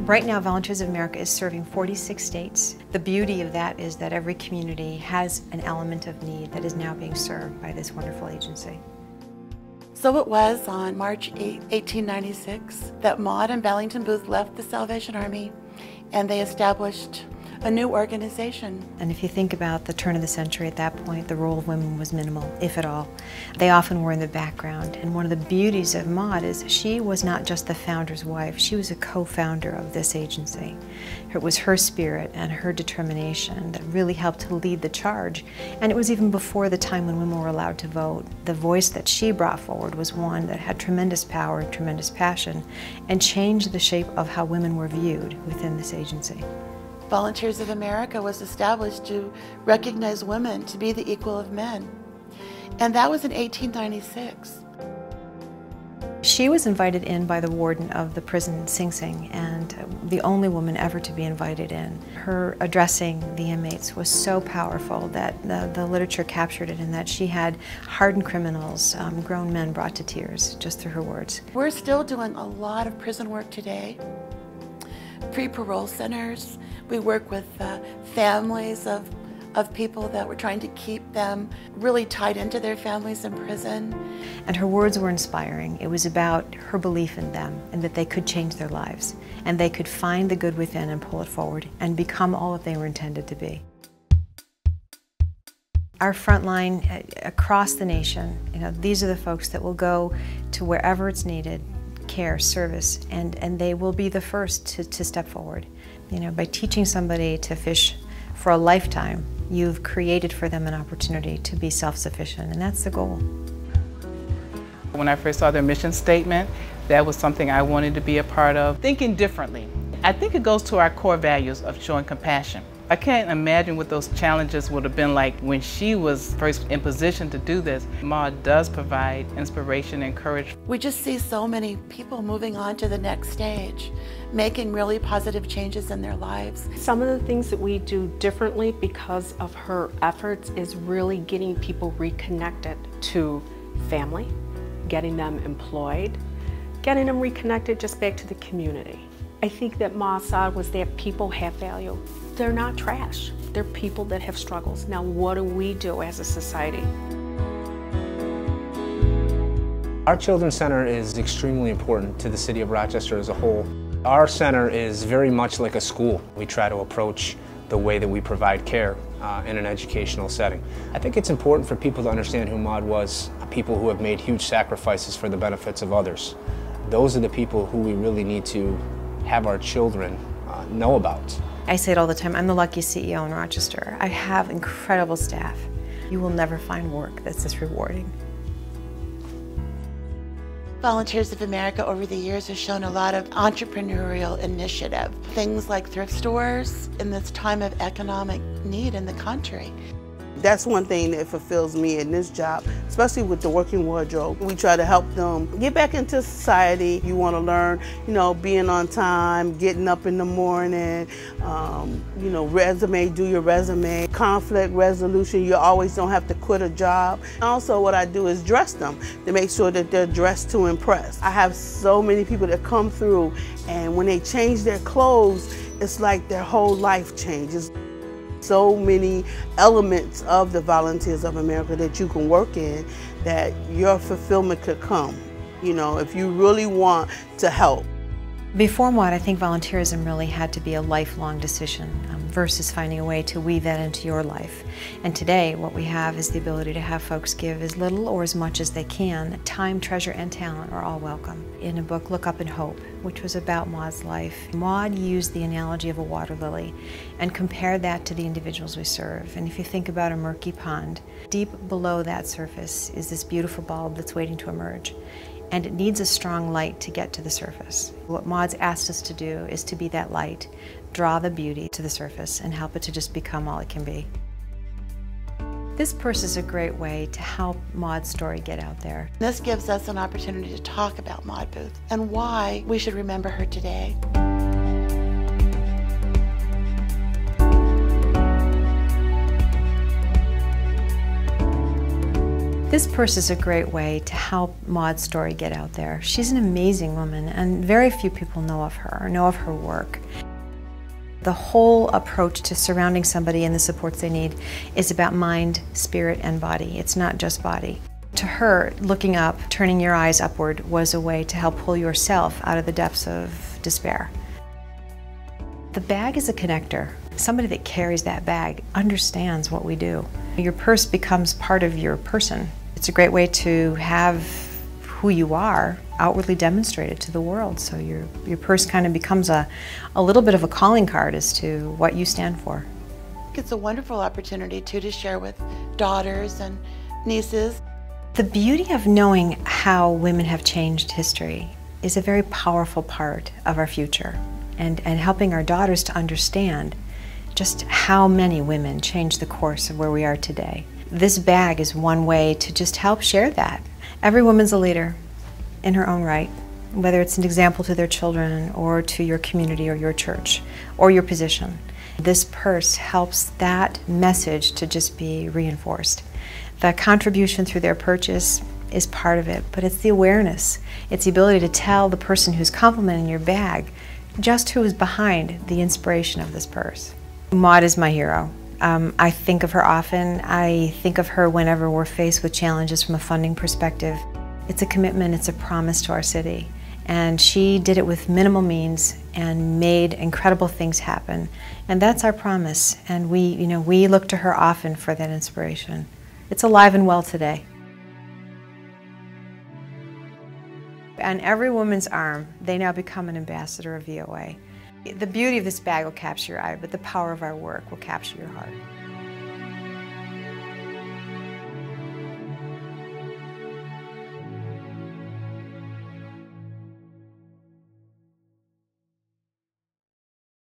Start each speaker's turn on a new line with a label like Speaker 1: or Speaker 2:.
Speaker 1: Right now, Volunteers of America is serving 46 states. The beauty of that is that every community has an element of need that is now being served by this wonderful agency.
Speaker 2: So it was on March 8, 1896, that Maud and Ballington Booth left the Salvation Army and they established a new organization.
Speaker 1: And if you think about the turn of the century at that point, the role of women was minimal, if at all. They often were in the background. And one of the beauties of Maud is she was not just the founder's wife, she was a co-founder of this agency. It was her spirit and her determination that really helped to lead the charge. And it was even before the time when women were allowed to vote. The voice that she brought forward was one that had tremendous power and tremendous passion and changed the shape of how women were viewed within this agency.
Speaker 2: Volunteers of America was established to recognize women to be the equal of men. And that was in 1896.
Speaker 1: She was invited in by the warden of the prison in Sing Sing, and the only woman ever to be invited in. Her addressing the inmates was so powerful that the literature captured it in that she had hardened criminals, grown men brought to tears just through her words.
Speaker 2: We're still doing a lot of prison work today. Pre-parole centers. We work with families of people that we're trying to keep them really tied into their families in prison.
Speaker 1: And her words were inspiring. It was about her belief in them and that they could change their lives and they could find the good within and pull it forward and become all that they were intended to be. Our front line across the nation, these are the folks that will go to wherever it's needed, care, service, and they will be the first to step forward. By teaching somebody to fish for a lifetime, you've created for them an opportunity to be self-sufficient, and that's the goal.
Speaker 3: When I first saw their mission statement, that was something I wanted to be a part of. Thinking differently. I think it goes to our core values of showing compassion. I can't imagine what those challenges would have been like when she was first in position to do this. Maud does provide inspiration and courage.
Speaker 2: We just see so many people moving on to the next stage, making really positive changes in their lives.
Speaker 4: Some of the things that we do differently because of her efforts is really getting people reconnected to family, getting them employed, getting them reconnected just back to the community. I think that Ma saw was that people have value. They're not trash. They're people that have struggles. Now, what do we do as a society?
Speaker 5: Our Children's Center is extremely important to the city of Rochester as a whole. Our center is very much like a school. We try to approach the way that we provide care in an educational setting. I think it's important for people to understand who Maud was, people who have made huge sacrifices for the benefits of others. Those are the people who we really need to have our children know about.
Speaker 1: I say it all the time, I'm the luckiest CEO in Rochester. I have incredible staff. You will never find work that's this rewarding.
Speaker 2: Volunteers of America over the years has shown a lot of entrepreneurial initiative. Things like thrift stores in this time of economic need in the country.
Speaker 6: That's one thing that fulfills me in this job, especially with the Working Wardrobe. We try to help them get back into society. You want to learn, being on time, getting up in the morning, do your resume, conflict resolution. You always don't have to quit a job. Also, what I do is dress them to make sure that they're dressed to impress. I have so many people that come through, and when they change their clothes, it's like their whole life changes. So many elements of the Volunteers of America that you can work in that your fulfillment could come, if you really want to help.
Speaker 1: Before Maud, I think volunteerism really had to be a lifelong decision versus finding a way to weave that into your life. And today, what we have is the ability to have folks give as little or as much as they can. Time, treasure, and talent are all welcome. In a book, Look Up and Hope, which was about Maud's life, Maud used the analogy of a water lily and compared that to the individuals we serve. And if you think about a murky pond, deep below that surface is this beautiful bulb that's waiting to emerge. And it needs a strong light to get to the surface. What Maud's asked us to do is to be that light, draw the beauty to the surface, and help it to just become all it can be. This purse is a great way to help Maud's story get out there.
Speaker 2: This gives us an opportunity to talk about Maud Booth and why we should remember her today.
Speaker 1: This purse is a great way to help Maud's story get out there. She's an amazing woman, and very few people know of her or know of her work. The whole approach to surrounding somebody and the supports they need is about mind, spirit, and body. It's not just body. To her, looking up, turning your eyes upward was a way to help pull yourself out of the depths of despair. The bag is a connector. Somebody that carries that bag understands what we do. Your purse becomes part of your person. It's a great way to have who you are outwardly demonstrated to the world. So your purse kind of becomes a little bit of a calling card as to what you stand for.
Speaker 2: It's a wonderful opportunity too to share with daughters and nieces.
Speaker 1: The beauty of knowing how women have changed history is a very powerful part of our future, and helping our daughters to understand just how many women changed the course of where we are today. This bag is one way to just help share that. Every woman's a leader in her own right, whether it's an example to their children or to your community or your church or your position. This purse helps that message to just be reinforced. The contribution through their purchase is part of it, but it's the awareness. It's the ability to tell the person who's complimenting your bag just who is behind the inspiration of this purse. Maud is my hero. I think of her often. I think of her whenever we're faced with challenges from a funding perspective. It's a commitment, it's a promise to our city. And she did it with minimal means and made incredible things happen. And that's our promise. And we look to her often for that inspiration. It's alive and well today. On every woman's arm, they now become an ambassador of VOA. The beauty of this bag will capture your eye, but the power of our work will capture your heart.